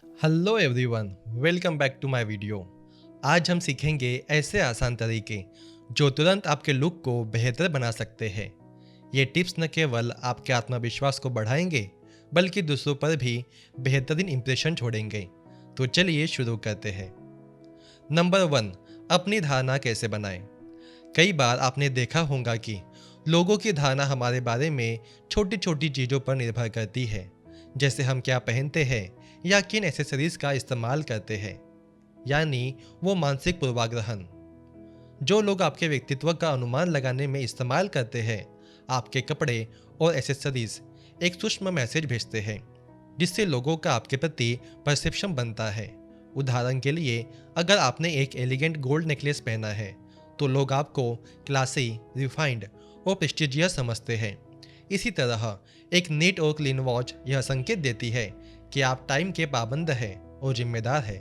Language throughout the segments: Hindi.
Hello everyone, welcome back to my video. आज हम सीखेंगे ऐसे आसान तरीके जो तुरंत आपके लुक को बेहतर बना सकते हैं। ये टिप्स न केवल आपके आत्मविश्वास को बढ़ाएंगे बल्कि दूसरों पर भी बेहतरीन इंप्रेशन छोड़ेंगे। तो चलिए शुरू करते हैं। नंबर 1, अपनी धारणा कैसे बनाएं। कई बार आपने देखा होगा कि लोगों की धारणा हमारे बारे में छोटी छोटी चीज़ों पर निर्भर करती है, जैसे हम क्या पहनते हैं या किन एसेसरीज का इस्तेमाल करते हैं, यानी वो मानसिक पूर्वाग्रहण जो लोग आपके व्यक्तित्व का अनुमान लगाने में इस्तेमाल करते हैं। आपके कपड़े और एसेसरीज एक सूक्ष्म मैसेज भेजते हैं जिससे लोगों का आपके प्रति परसेप्शन बनता है। उदाहरण के लिए, अगर आपने एक एलिगेंट गोल्ड नेकलेस पहना है तो लोग आपको क्लासी, रिफाइंड और प्रेस्टिजियस समझते हैं। इसी तरह एक नीट और क्लीन वॉच यह संकेत देती है कि आप टाइम के पाबंद हैं और जिम्मेदार हैं।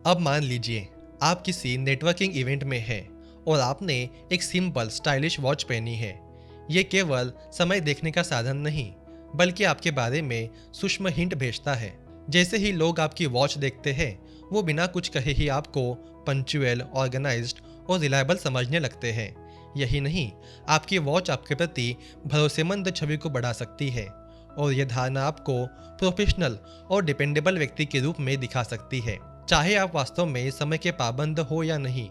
अब मान लीजिए आप किसी नेटवर्किंग इवेंट में हैं और आपने एक सिंपल स्टाइलिश वॉच पहनी है। ये केवल समय देखने का साधन नहीं बल्कि आपके बारे में सूक्ष्म हिंट भेजता है। जैसे ही लोग आपकी वॉच देखते हैं वो बिना कुछ कहे ही आपको पंक्चुअल, ऑर्गेनाइज्ड और रिलायबल समझने लगते हैं। यही नहीं, आपकी वॉच आपके प्रति भरोसेमंद छवि को बढ़ा सकती है और यह धारणा आपको प्रोफेशनल और डिपेंडेबल व्यक्ति के रूप में दिखा सकती है। चाहे आप वास्तव में समय के पाबंद हो या नहीं,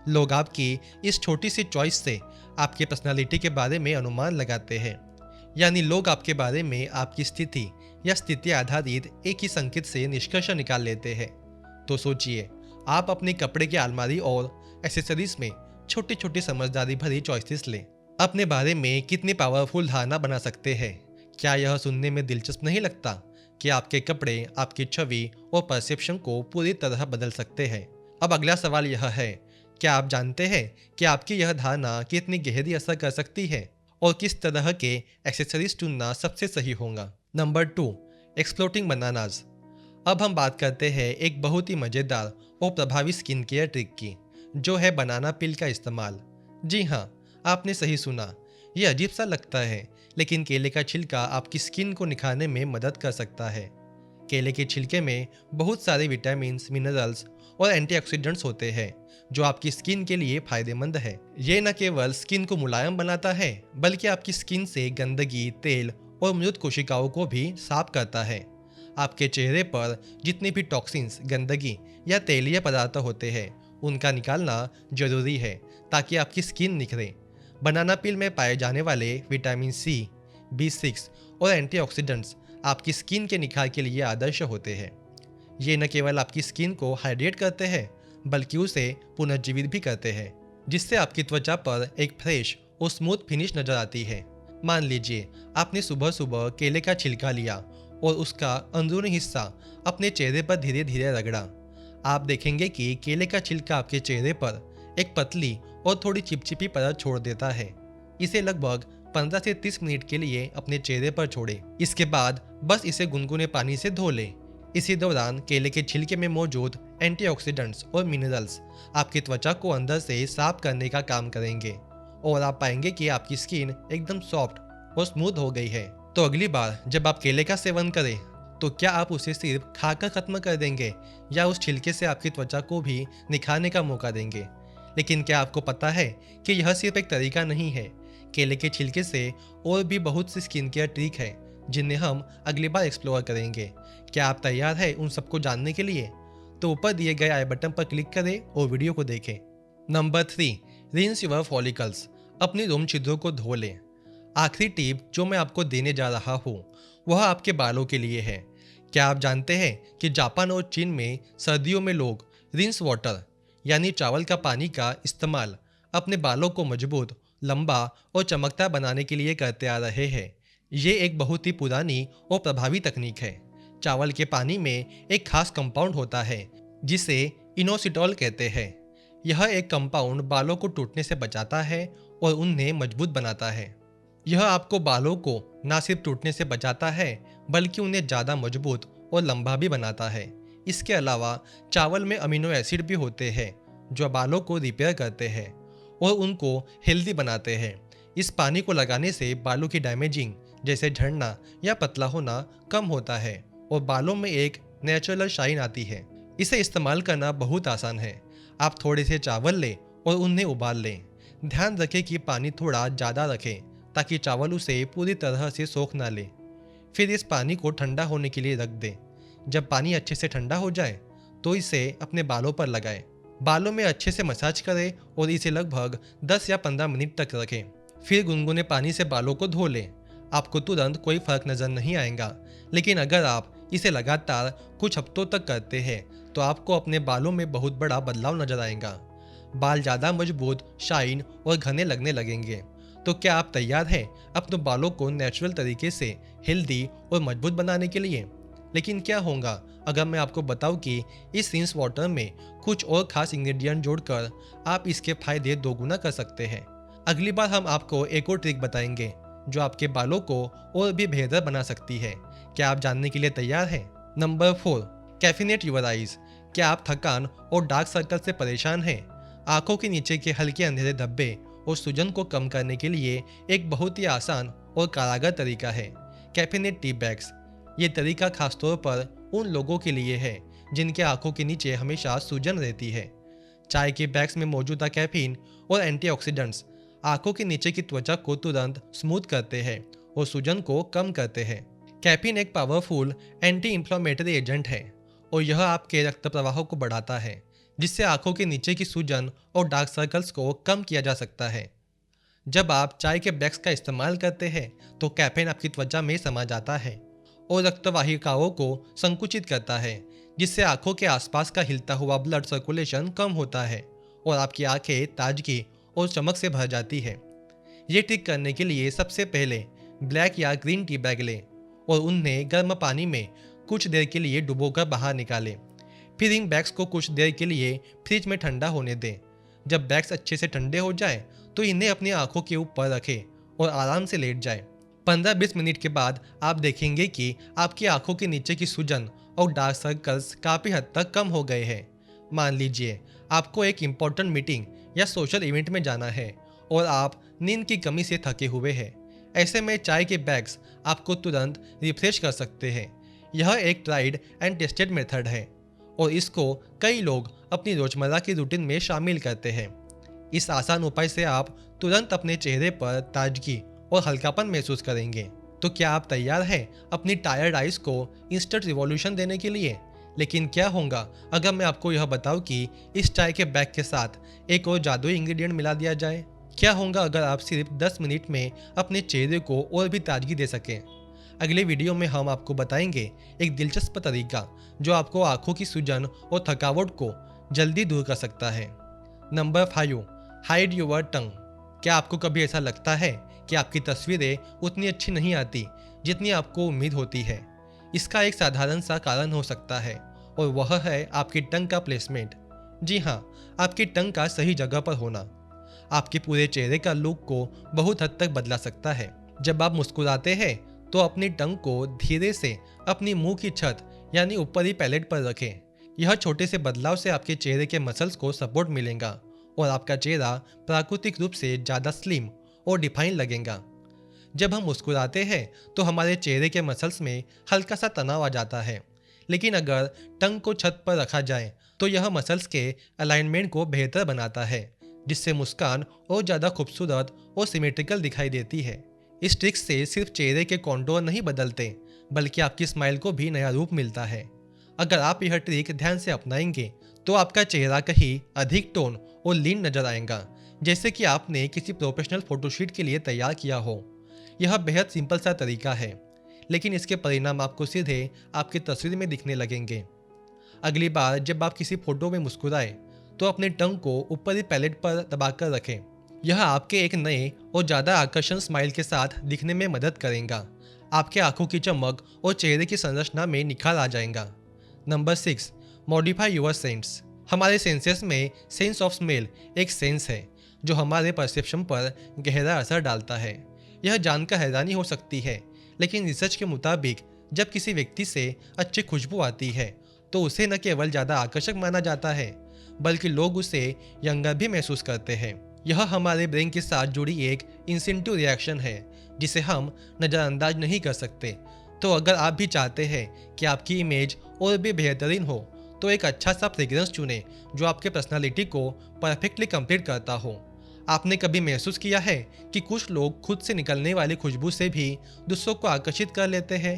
लोग आपकी इस छोटी सी चॉइस से आपकी पर्सनालिटी के बारे में अनुमान लगाते हैं। यानी लोग आपके बारे में आपकी स्थिति या स्थिति आधारित एक ही संकेत से निष्कर्ष निकाल लेते हैं। तो सोचिए, आप अपनी कपड़े की अलमारी और एसेसरीज में छोटी छोटी समझदारी भरी चॉइसेस लें। अपने बारे में कितनी पावरफुल धारणा बना सकते हैं। क्या यह सुनने में दिलचस्प नहीं लगता कि आपके कपड़े आपकी छवि और परसेप्शन को पूरी तरह बदल सकते हैं। अब अगला सवाल यह है, क्या आप जानते हैं कि आपकी यह धारणा कितनी गहरी असर कर सकती है और किस तरह के एक्सेसरीज चुनना सबसे सही होगा। Number 2, exploiting bananas. अब हम बात करते हैं एक बहुत ही मज़ेदार और प्रभावी स्किन केयर ट्रिक की, जो है बनाना पील का इस्तेमाल। जी हाँ, आपने सही सुना। यह अजीब सा लगता है, लेकिन केले का छिलका आपकी स्किन को निखारने में मदद कर सकता है। केले के छिलके में बहुत सारे विटामिन, मिनरल्स और एंटीऑक्सीडेंट्स होते हैं जो आपकी स्किन के लिए फायदेमंद है। ये न केवल स्किन को मुलायम बनाता है बल्कि आपकी स्किन से गंदगी, तेल और मृत कोशिकाओं को भी साफ करता है। आपके चेहरे पर जितने भी टॉक्सिन्स, गंदगी या तेलीय पदार्थ होते हैं उनका निकालना जरूरी है ताकि आपकी स्किन निखरे। बनाना पील में पाए जाने वाले विटामिन सी, B6 और एंटीऑक्सीडेंट्स आपकी स्किन के निखार के लिए आदर्श होते हैं। ये न केवल आपकी स्किन को हाइड्रेट करते हैं बल्कि उसे पुनर्जीवित भी करते हैं, जिससे आपकी त्वचा पर एक फ्रेश और स्मूथ फिनिश नजर आती है। मान लीजिए आपने सुबह सुबह केले का छिलका लिया और उसका अंदरूनी हिस्सा अपने चेहरे पर धीरे धीरे रगड़ा। आप देखेंगे कि केले का छिलका आपके चेहरे पर एक पतली और थोड़ी चिपचिपी परत छोड़ देता है। इसे लगभग 15 से 30 मिनट के लिए अपने चेहरे पर छोड़ें। इसके बाद बस इसे गुनगुने पानी से धो लें। इसी दौरान केले के छिलके में मौजूद एंटीऑक्सीडेंट्स और मिनरल्स आपकी त्वचा को अंदर से साफ करने का काम करेंगे और आप पाएंगे कि आपकी स्किन एकदम सॉफ्ट और स्मूथ हो गई है। तो अगली बार जब आप केले का सेवन करें तो क्या आप उसे सिर्फ खाकर खत्म कर देंगे या उस छिलके से आपकी त्वचा को भी निखारने का मौका देंगे। लेकिन क्या आपको पता है कि यह सिर्फ एक तरीका नहीं है। केले के छिलके से और भी बहुत सी स्किन केयर ट्रिक है जिन्हें हम अगली बार एक्सप्लोर करेंगे। क्या आप तैयार हैं उन सबको जानने के लिए? तो ऊपर दिए गए आई बटन पर क्लिक करें और वीडियो को देखें। Number 3, rinse your follicles. अपनी रोम छिद्रों को धो लें। आखिरी टिप जो मैं आपको देने जा रहा हूँ वह आपके बालों के लिए है। क्या आप जानते हैं कि जापान और चीन में सर्दियों में लोग रिंस वाटर यानी चावल का पानी का इस्तेमाल अपने बालों को मजबूत, लंबा और चमकदार बनाने के लिए करते आ रहे हैं। ये एक बहुत ही पुरानी और प्रभावी तकनीक है। चावल के पानी में एक खास कंपाउंड होता है जिसे इनोसिटॉल कहते हैं। यह एक कंपाउंड बालों को टूटने से बचाता है और उन्हें मजबूत बनाता है। यह आपको बालों को न सिर्फ टूटने से बचाता है बल्कि उन्हें ज़्यादा मजबूत और लंबा भी बनाता है। इसके अलावा चावल में अमीनो एसिड भी होते हैं जो बालों को रिपेयर करते हैं और उनको हेल्दी बनाते हैं। इस पानी को लगाने से बालों की डैमेजिंग जैसे झड़ना या पतला होना कम होता है और बालों में एक नेचुरल शाइन आती है। इसे इस्तेमाल करना बहुत आसान है। आप थोड़े से चावल लें और उन्हें उबाल लें। ध्यान रखें कि पानी थोड़ा ज़्यादा रखें ताकि चावल उसे पूरी तरह से सोख ना ले। फिर इस पानी को ठंडा होने के लिए रख दें। जब पानी अच्छे से ठंडा हो जाए तो इसे अपने बालों पर लगाएं। बालों में अच्छे से मसाज करें और इसे लगभग 10 या 15 मिनट तक रखें। फिर गुनगुने पानी से बालों को धो लें। आपको तुरंत कोई फर्क नज़र नहीं आएगा, लेकिन अगर आप इसे लगातार कुछ हफ्तों तक करते हैं तो आपको अपने बालों में बहुत बड़ा बदलाव नजर आएगा। बाल ज़्यादा मजबूत, शाइन और घने लगने लगेंगे। तो क्या आप तैयार हैं अपने बालों को नेचुरल तरीके से हेल्दी और मजबूत बनाने के लिए? लेकिन क्या होगा अगर मैं आपको बताऊं कि इस रिंस वाटर में कुछ और खास इंग्रेडिएंट जोड़कर आप इसके फायदे दोगुना कर सकते हैं। अगली बार हम आपको एक और ट्रिक बताएंगे जो आपके बालों को और भी बेहतर बना सकती है। क्या आप जानने के लिए तैयार हैं? Number 4, caffeinate your eyes. क्या आप थकान और डार्क सर्कल से परेशान हैं? आंखों के नीचे के हल्के अंधेरे धब्बे और सूजन को कम करने के लिए एक बहुत ही आसान और कारगर तरीका है कैफिनेट टी बैग्स। ये तरीका खासतौर पर उन लोगों के लिए है जिनके आंखों के नीचे हमेशा सूजन रहती है। चाय के बैग्स में मौजूदा कैफीन और एंटीऑक्सीडेंट्स आंखों के नीचे की त्वचा को तुरंत स्मूथ करते हैं और सूजन को कम करते हैं। कैफीन एक पावरफुल एंटी इंफ्लेमेटरी एजेंट है और यह आपके रक्त प्रवाह को बढ़ाता है, जिससे आंखों के नीचे की सूजन और डार्क सर्कल्स को कम किया जा सकता है। जब आप चाय के बैग्स का इस्तेमाल करते हैं तो कैफीन आपकी त्वचा में समा जाता है और रक्तवाहिकाओं को संकुचित करता है, जिससे आंखों के आसपास का हिलता हुआ ब्लड सर्कुलेशन कम होता है और आपकी आंखें ताजगी और चमक से भर जाती है। ये ठीक करने के लिए सबसे पहले ब्लैक या ग्रीन टी बैग लें और उन्हें गर्म पानी में कुछ देर के लिए डुबोकर बाहर निकालें। फिर इन बैग्स को कुछ देर के लिए फ्रिज में ठंडा होने दें। जब बैग्स अच्छे से ठंडे हो जाए तो इन्हें अपनी आंखों के ऊपर रखें और आराम से लेट जाएं। 15-20 मिनट के बाद आप देखेंगे कि आपकी आंखों के नीचे की सूजन और डार्क सर्कल्स काफ़ी हद तक कम हो गए हैं। मान लीजिए आपको एक इम्पोर्टेंट मीटिंग या सोशल इवेंट में जाना है और आप नींद की कमी से थके हुए हैं। ऐसे में चाय के बैग्स आपको तुरंत रिफ्रेश कर सकते हैं। यह एक ट्राइड एंड टेस्टेड मेथड है और इसको कई लोग अपनी रोजमर्रा की रूटीन में शामिल करते हैं। इस आसान उपाय से आप तुरंत अपने चेहरे पर ताजगी और हल्कापन महसूस करेंगे। तो क्या आप तैयार हैं अपनी टायर्ड आइज को इंस्टेंट रिवॉल्यूशन देने के लिए? लेकिन क्या होगा अगर मैं आपको यह बताऊं कि इस चाय के बैग के साथ एक और जादुई इंग्रेडिएंट मिला दिया जाए? क्या होगा अगर आप सिर्फ 10 मिनट में अपने चेहरे को और भी ताजगी दे सकें? अगले वीडियो में हम आपको बताएंगे एक दिलचस्प तरीका जो आपको आंखों की सूजन और थकावट को जल्दी दूर कर सकता है। Number 5, hide your tongue. क्या आपको कभी ऐसा लगता है कि आपकी तस्वीरें उतनी अच्छी नहीं आती जितनी आपको उम्मीद होती है? इसका एक साधारण सा कारण हो सकता है और वह है आपकी टंग का प्लेसमेंट। जी हाँ, आपकी टंग का सही जगह पर होना आपके पूरे चेहरे का लुक को बहुत हद तक बदला सकता है। जब आप मुस्कुराते हैं तो अपनी टंग को धीरे से अपनी मुंह की छत यानी ऊपरी पैलेट पर रखें। यह छोटे से बदलाव से आपके चेहरे के मसल्स को सपोर्ट मिलेगा और आपका चेहरा प्राकृतिक रूप से ज़्यादा स्लिम और डिफाइन लगेगा। जब हम मुस्कुराते हैं तो हमारे चेहरे के मसल्स में हल्का सा तनाव आ जाता है, लेकिन अगर टंग को छत पर रखा जाए तो यह मसल्स के अलाइनमेंट को बेहतर बनाता है, जिससे मुस्कान और ज़्यादा खूबसूरत और सिमेट्रिकल दिखाई देती है। इस ट्रिक से सिर्फ चेहरे के कॉन्टूर नहीं बदलते बल्कि आपकी स्माइल को भी नया रूप मिलता है। अगर आप यह ट्रिक ध्यान से अपनाएंगे तो आपका चेहरा कहीं अधिक टोन और लीन नजर आएगा, जैसे कि आपने किसी प्रोफेशनल फोटोशूट के लिए तैयार किया हो। यह बेहद सिंपल सा तरीका है, लेकिन इसके परिणाम आपको सीधे आपकी तस्वीर में दिखने लगेंगे। अगली बार जब आप किसी फोटो में मुस्कुराएं तो अपने टंग को ऊपरी पैलेट पर दबाकर रखें। यह आपके एक नए और ज़्यादा आकर्षण स्माइल के साथ दिखने में मदद करेगा। आपके आंखों की चमक और चेहरे की संरचना में निखार आ जाएगा। Number 6, modify your sense. हमारे सेंसेस में सेंस ऑफ स्मेल एक सेंस है जो हमारे परसेप्शन पर गहरा असर डालता है। यह जानकर हैरानी हो सकती है, लेकिन रिसर्च के मुताबिक जब किसी व्यक्ति से अच्छी खुशबू आती है तो उसे न केवल ज़्यादा आकर्षक माना जाता है बल्कि लोग उसे यंगर भी महसूस करते हैं। यह हमारे ब्रेन के साथ जुड़ी एक इंस्टिंक्टिव रिएक्शन है जिसे हम नज़रअंदाज नहीं कर सकते। तो अगर आप भी चाहते हैं कि आपकी इमेज और भी बेहतरीन हो तो एक अच्छा सा फ्रेग्रेंस चुनें जो आपके पर्सनालिटी को परफेक्टली कंप्लीट करता हो। आपने कभी महसूस किया है कि कुछ लोग खुद से निकलने वाली खुशबू से भी दूसरों को आकर्षित कर लेते हैं?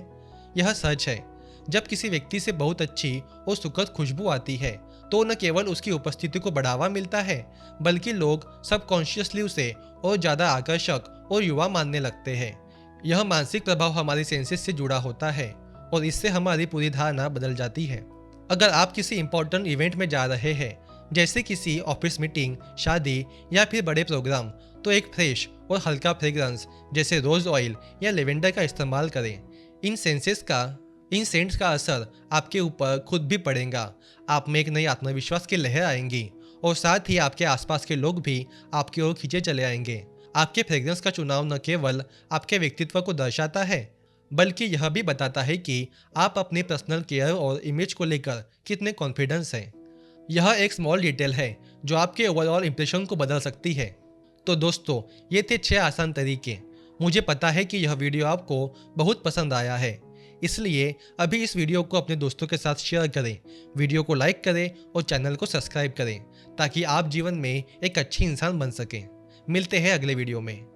यह सच है। जब किसी व्यक्ति से बहुत अच्छी और सुखद खुशबू आती है तो न केवल उसकी उपस्थिति को बढ़ावा मिलता है बल्कि लोग सबकॉन्शियसली उसे और ज़्यादा आकर्षक और युवा मानने लगते हैं। यह मानसिक प्रभाव हमारी सेंसेस से जुड़ा होता है और इससे हमारी पूरी धारणा बदल जाती है। अगर आप किसी इंपॉर्टेंट इवेंट में जा रहे हैं जैसे किसी ऑफिस मीटिंग, शादी या फिर बड़े प्रोग्राम, तो एक फ्रेश और हल्का फ्रेग्रेंस जैसे रोज ऑयल या लेवेंडर का इस्तेमाल करें। इन सेंट्स का असर आपके ऊपर खुद भी पड़ेगा। आप में एक नई आत्मविश्वास की लहर आएंगी और साथ ही आपके आसपास के लोग भी आपकी ओर खींचे चले आएंगे। आपके फ्रेग्रेंस का चुनाव न केवल आपके व्यक्तित्व को दर्शाता है बल्कि यह भी बताता है कि आप अपनी पर्सनल केयर और इमेज को लेकर कितने कॉन्फिडेंस हैं। यह एक स्मॉल डिटेल है जो आपके ओवरऑल इंप्रेशन को बदल सकती है। तो दोस्तों, ये थे 6 आसान तरीके। मुझे पता है कि यह वीडियो आपको बहुत पसंद आया है, इसलिए अभी इस वीडियो को अपने दोस्तों के साथ शेयर करें, वीडियो को लाइक करें और चैनल को सब्सक्राइब करें ताकि आप जीवन में एक अच्छी इंसान बन सकें। मिलते हैं अगले वीडियो में।